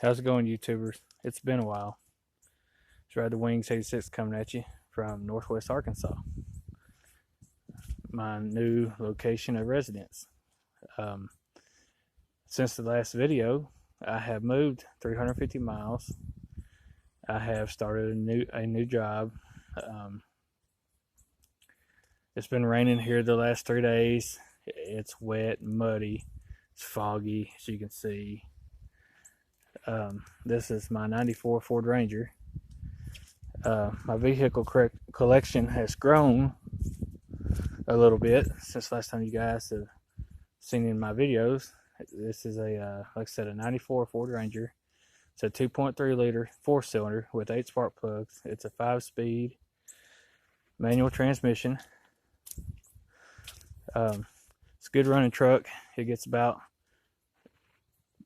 How's it going, YouTubers? It's been a while. It's Ride the Wings 86 coming at you from Northwest Arkansas, my new location of residence. Um, since the last video, I have moved 350 miles. I have started a new job. Um, it's been raining here the last 3 days. It's wet, muddy, it's foggy, as you can see. This is my '94 Ford Ranger. My vehicle collection has grown a little bit since last time you guys have seen in my videos. This is like I said, a '94 Ford Ranger. It's a 2.3 liter 4-cylinder with 8 spark plugs. It's a 5-speed manual transmission. It's a good running truck. It gets about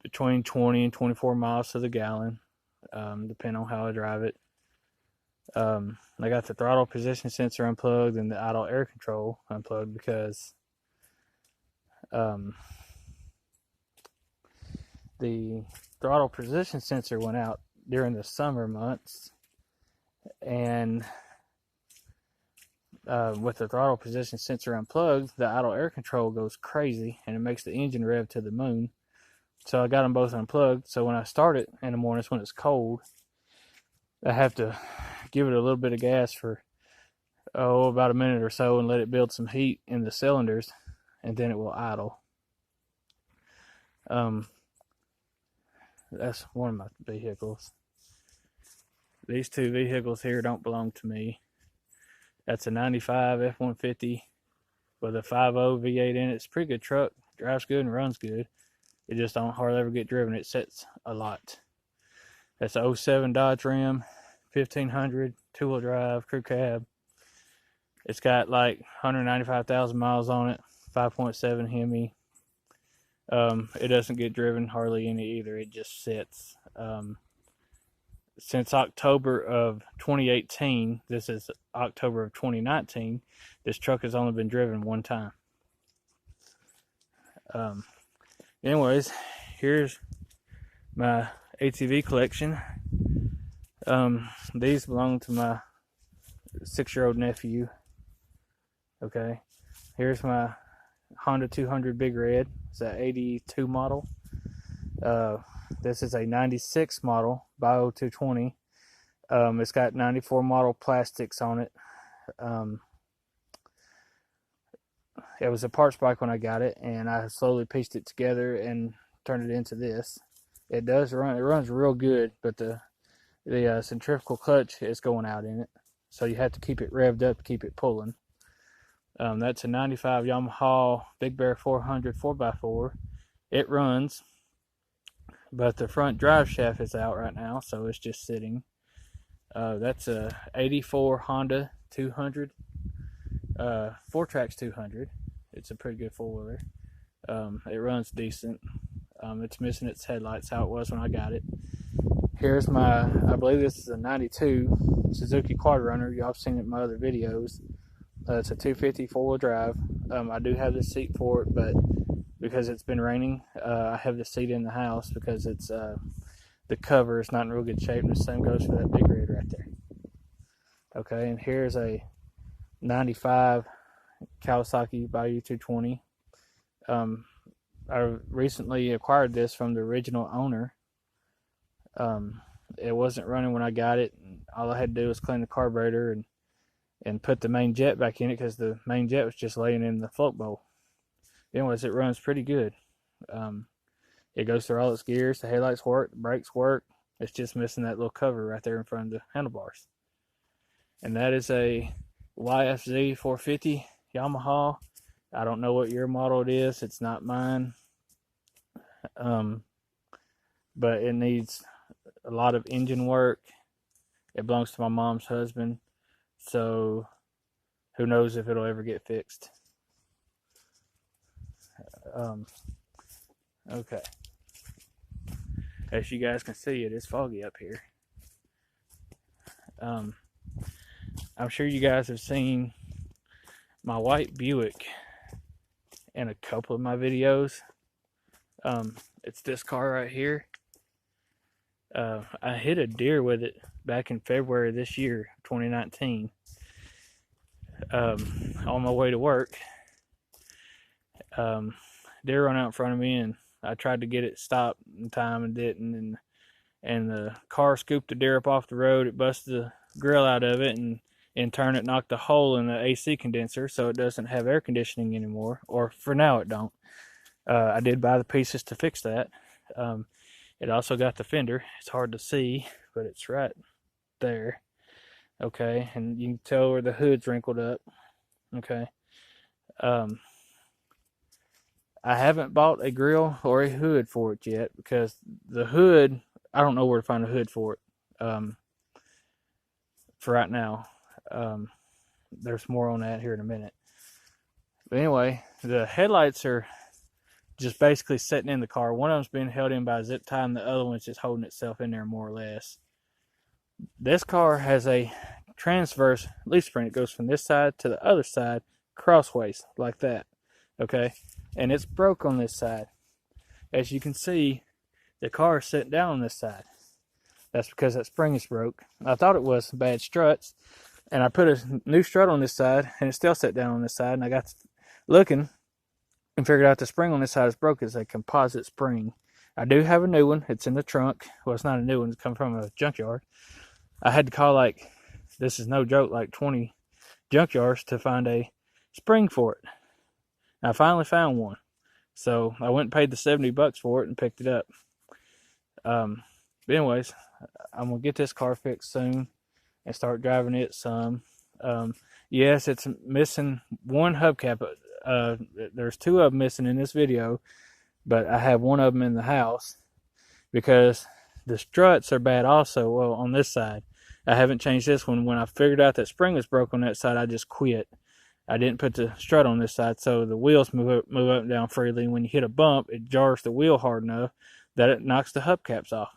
between 20 and 24 miles to the gallon, depending on how I drive it. I got the throttle position sensor unplugged and the idle air control unplugged because the throttle position sensor went out during the summer months, and with the throttle position sensor unplugged, the idle air control goes crazy and it makes the engine rev to the moon. So I got them both unplugged, so when I start it in the mornings when it's cold, I have to give it a little bit of gas for about a minute or so and let it build some heat in the cylinders, and then it will idle. That's one of my vehicles. These two vehicles here don't belong to me. That's a '95 F-150 with a 5.0 V8 in it. It's a pretty good truck. Drives good and runs good. It just don't hardly ever get driven. It sits a lot. That's a '07 Dodge Ram 1500 two-wheel drive crew cab. It's got like 195,000 miles on it. 5.7 Hemi. It doesn't get driven hardly any either. It just sits. Since October of 2018, this is October of 2019, this truck has only been driven one time. Anyways, here's my ATV collection. These belong to my 6-year-old nephew. Okay, here's my Honda 200 Big Red. It's an 82 model. This is a 96 model Bio 220. It's got 94 model plastics on it. It was a parts bike when I got it, and I slowly pieced it together and turned it into this. It does run. It runs real good, but the centrifugal clutch is going out in it, so you have to keep it revved up to keep it pulling. That's a '95 Yamaha Big Bear 400 4x4. It runs, but the front drive shaft is out right now, so it's just sitting. That's a '84 Honda 200, 4Trax 200. It's a pretty good four-wheeler. It runs decent. It's missing its headlights, how it was when I got it. Here's my, I believe this is a '92 Suzuki Quad Runner. Y'all have seen it in my other videos. It's a 250 four-wheel drive. I do have the seat for it, but because it's been raining, I have the seat in the house because it's the cover is not in real good shape. And the same goes for that Big Red right there. Okay, and here's a '95 Kawasaki Bayou 220. I recently acquired this from the original owner. It wasn't running when I got it. All I had to do was clean the carburetor and put the main jet back in it because the main jet was just laying in the float bowl. Anyways, it runs pretty good. It goes through all its gears. The headlights work, the brakes work. It's just missing that little cover right there in front of the handlebars. And that is a YFZ 450 Yamaha. I don't know what year model it is. It's not mine. But it needs a lot of engine work. It belongs to my mom's husband. So who knows if it'll ever get fixed. Okay. As you guys can see, it is foggy up here. I'm sure you guys have seen my white Buick in a couple of my videos. It's this car right here. I hit a deer with it back in February of this year, 2019, on my way to work. Deer run out in front of me, and I tried to get it stopped in time and didn't, and the car scooped the deer up off the road. It busted the grill out of it, and in turn it knocked a hole in the AC condenser, so it doesn't have air conditioning anymore, or for now it don't. I did buy the pieces to fix that. It also got the fender. It's hard to see, but it's right there. Okay, and you can tell where the hood's wrinkled up. Okay. I haven't bought a grill or a hood for it yet, because the hood, I don't know where to find a hood for it. For right now. There's more on that here in a minute. But anyway, the headlights are just basically sitting in the car. One of them's being held in by a zip tie, and the other one's just holding itself in there more or less. This car has a transverse leaf spring. It goes from this side to the other side crossways like that. Okay, and it's broke on this side. As you can see, the car is sitting down on this side. That's because that spring is broke. I thought it was bad struts, and I put a new strut on this side, and it still sat down on this side. And I got looking and figured out the spring on this side is broke. It's a composite spring. I do have a new one. It's in the trunk. Well, it's not a new one. It's come from a junkyard. I had to call, like, this is no joke, like 20 junkyards to find a spring for it. And I finally found one. So I went and paid the $70 for it and picked it up. But anyways, I'm going to get this car fixed soon and start driving it some. Yes, it's missing one hubcap. There's two of them missing in this video, but I have one of them in the house because the struts are bad also. Well, on this side, I haven't changed this one. When I figured out that spring was broke on that side, I just quit. I didn't put the strut on this side, so the wheels move up and down freely. When you hit a bump, it jars the wheel hard enough that it knocks the hubcaps off.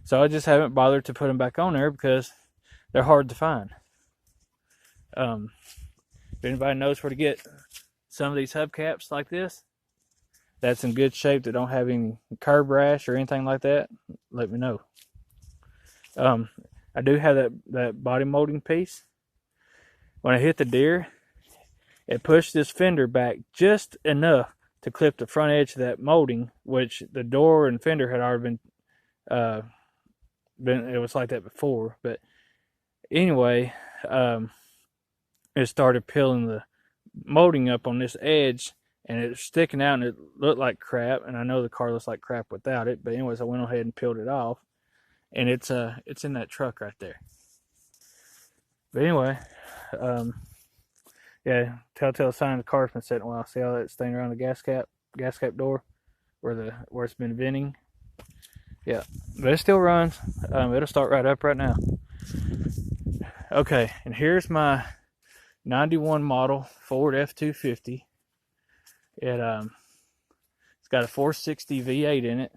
So I just haven't bothered to put them back on there because they're hard to find. If anybody knows where to get some of these hubcaps like this, that's in good shape, that don't have any curb rash or anything like that, let me know. I do have that body molding piece. When I hit the deer, it pushed this fender back just enough to clip the front edge of that molding, which the door and fender had already been it was like that before. But anyway, it started peeling the molding up on this edge, and it's sticking out, and it looked like crap. And I know the car looks like crap without it, but anyways, I went ahead and peeled it off, and it's in that truck right there. But anyway, yeah, telltale sign the car's been sitting a while. See how that's staying around the gas cap door where it's been venting. Yeah, but it still runs. It'll start right up right now. Okay, and here's my 91 model Ford F-250. It's got a 460 V8 in it.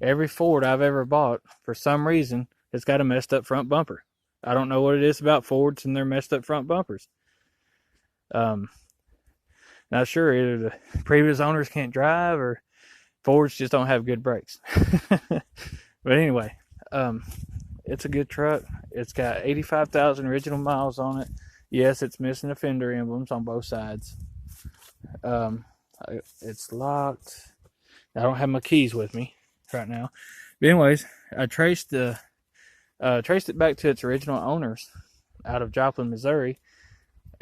Every Ford I've ever bought, for some reason, it's got a messed up front bumper. I don't know what it is about Fords and their messed up front bumpers. Not sure, either the previous owners can't drive or Fords just don't have good brakes. But anyway, it's a good truck. It's got 85,000 original miles on it. Yes, it's missing the fender emblems on both sides. It's locked. I don't have my keys with me right now. But anyways, I traced it back to its original owners out of Joplin, Missouri,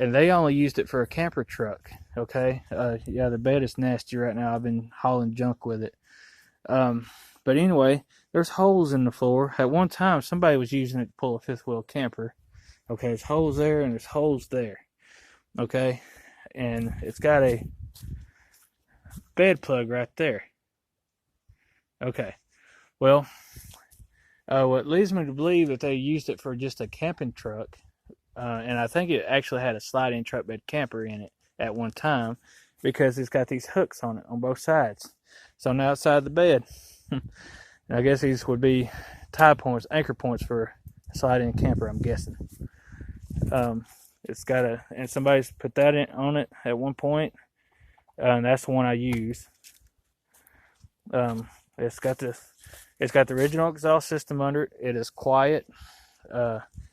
and they only used it for a camper truck. Okay, yeah, the bed is nasty right now. I've been hauling junk with it. But anyway, there's holes in the floor. At one time, somebody was using it to pull a fifth wheel camper. Okay, there's holes there and there's holes there. Okay, and it's got a bed plug right there. Okay, well, what leads me to believe that they used it for just a camping truck, and I think it actually had a slide-in truck bed camper in it at one time, because it's got these hooks on it on both sides. So on the outside of the bed, and I guess these would be tie points, anchor points for a slide-in camper, I'm guessing. It's got and somebody's put that on it at one point. and that's the one I use. It's got the original exhaust system under it. It is quiet.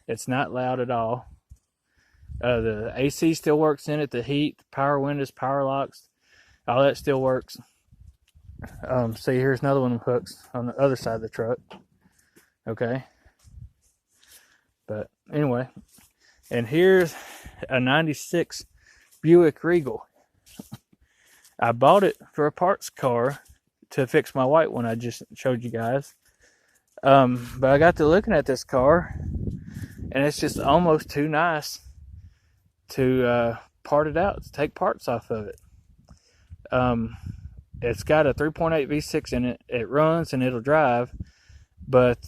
It's not loud at all. The AC still works in it. The heat, the power windows, power locks, all that still works. See, here's another one of them hooks on the other side of the truck. Okay. But anyway, and here's a 96 Buick Regal. I bought it for a parts car to fix my white one I just showed you guys. But I got to looking at this car, and it's just almost too nice to part it out, to take parts off of it. It's got a 3.8 V6 in it. It runs and it'll drive, but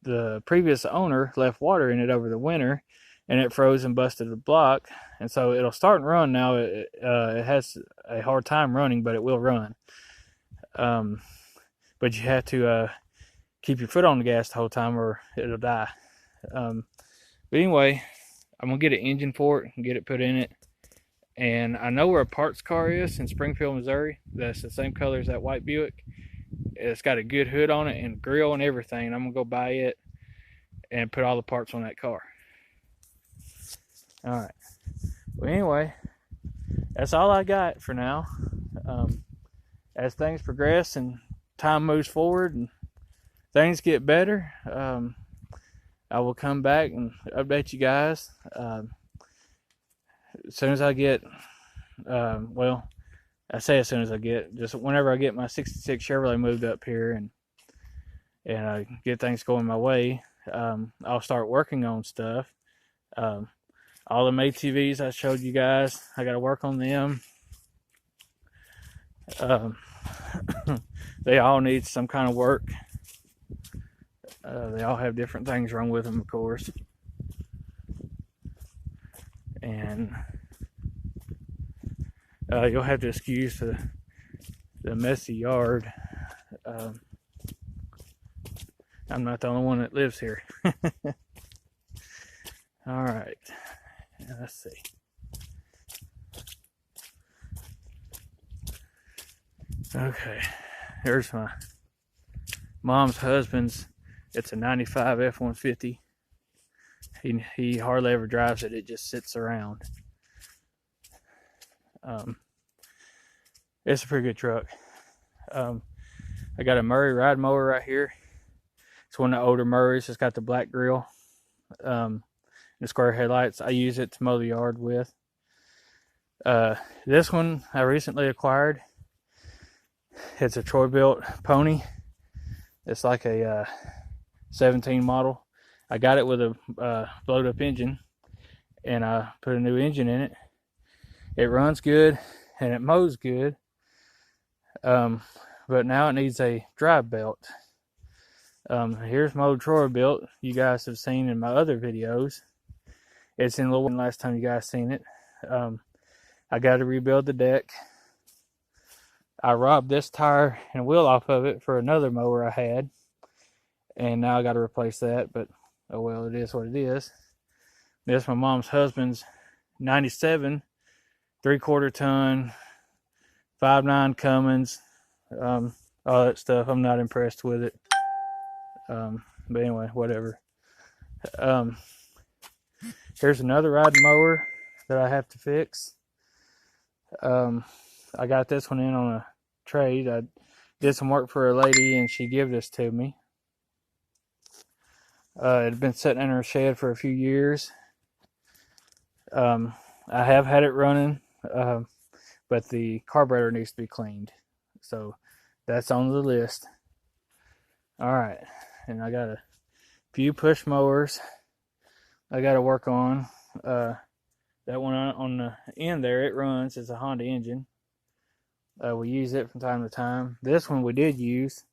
the previous owner left water in it over the winter, and it froze and busted the block. And so it'll start and run now. It has a hard time running, but it will run. But you have to keep your foot on the gas the whole time, or it'll die. But anyway, I'm gonna get an engine for it and get it put in it. And I know where a parts car is in Springfield, Missouri. That's the same color as that white Buick. It's got a good hood on it and grill and everything. I'm gonna go buy it and put all the parts on that car. All right. Well, anyway, that's all I got for now. As things progress and time moves forward and things get better, I will come back and update you guys. As soon as I get, well, I say as soon as I get, just whenever I get my 66 Chevrolet moved up here and I get things going my way, I'll start working on stuff. All the ATVs I showed you guys, I got to work on them. They all need some kind of work. They all have different things wrong with them, of course. And you'll have to excuse the messy yard. I'm not the only one that lives here. All right. Let's see. Okay. There's my mom's husband's. It's a 95 F-150. He hardly ever drives it. It just sits around. It's a pretty good truck. I got a Murray ride mower right here. It's one of the older Murrays. It's got the black grill, the square headlights. I use it to mow the yard with. This one I recently acquired. It's a Troy-Bilt pony. It's like a 17 model. I got it with a blowed up engine, and I put a new engine in it. It runs good and it mows good, but now it needs a drive belt. Here's my old Troy-Bilt you guys have seen in my other videos. It's in Louisville last time you guys seen it. I got to rebuild the deck. I robbed this tire and wheel off of it for another mower I had, and now I got to replace that, but oh well, it is what it is. This is my mom's husband's 97 3/4 ton 5.9 Cummins, all that stuff. I'm not impressed with it, but anyway, whatever. Here's another riding mower that I have to fix. I got this one in on a trade. I did some work for a lady and she gave this to me. It had been sitting in her shed for a few years. I have had it running, but the carburetor needs to be cleaned. So that's on the list. All right. And I got a few push mowers I got to work on. That one on the end there, it runs. It's a Honda engine. We use it from time to time. This one we did use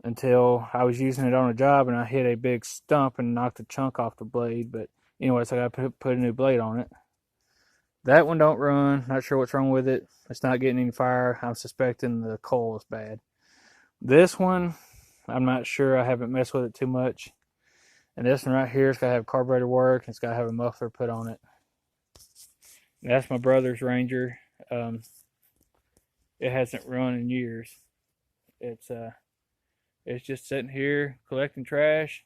until I was using it on a job and I hit a big stump and knocked a chunk off the blade. But anyway, so I got to put a new blade on it. That one don't run. Not sure what's wrong with it. It's not getting any fire. I'm suspecting the coil is bad. This one, I'm not sure. I haven't messed with it too much. And this one right here, it's got to have carburetor work. It's got to have a muffler put on it. That's my brother's Ranger. It hasn't run in years. It's just sitting here collecting trash,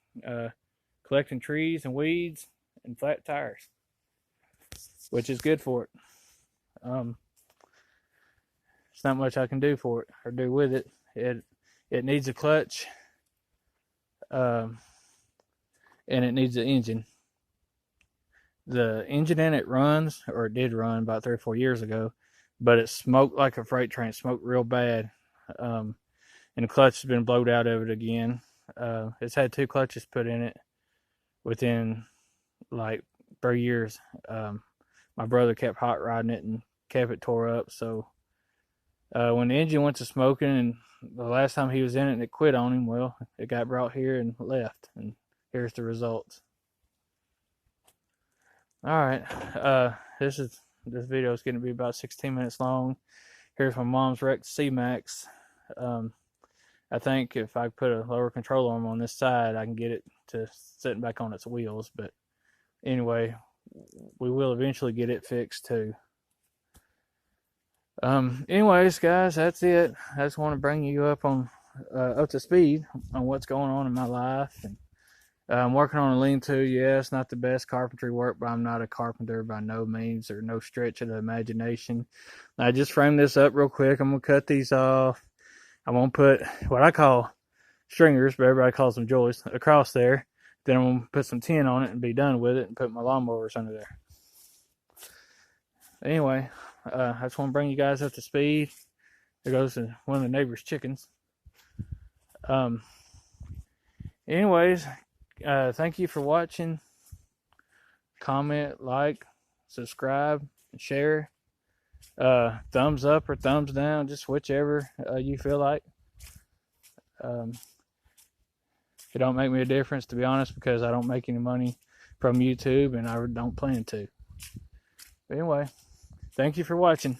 collecting trees and weeds and flat tires, which is good for it. It's not much I can do for it or do with it. It needs a clutch, and it needs an engine. The engine in it runs, or it did run about 3 or 4 years ago, but it smoked like a freight train. It smoked real bad, and the clutch has been blowed out of it again. It's had 2 clutches put in it within like 3 years. My brother kept hot rodding it and kept it tore up. So when the engine went to smoking, and the last time he was in it and it quit on him, well, it got brought here and left, and here's the results. All right, this video is going to be about 16 minutes long. Here's my mom's wrecked C-Max. I think if I put a lower control arm on this side, I can get it to sitting back on its wheels. But anyway, we will eventually get it fixed too. Anyways, guys, that's it. I just want to bring you up to speed on what's going on in my life. And I'm working on a lean-to. Yeah, it's not the best carpentry work, but I'm not a carpenter by no means, or no stretch of the imagination. I just framed this up real quick. I'm going to cut these off. I'm going to put what I call stringers, but everybody calls them joists, across there. Then I'm going to put some tin on it and be done with it, and put my lawnmowers under there. Anyway, I just want to bring you guys up to speed. There goes one of the neighbor's chickens. Anyways, thank you for watching. Comment, like, subscribe, and share. Thumbs up or thumbs down, just whichever you feel like. It don't make me a difference, to be honest, because I don't make any money from YouTube, and I don't plan to. But anyway, thank you for watching.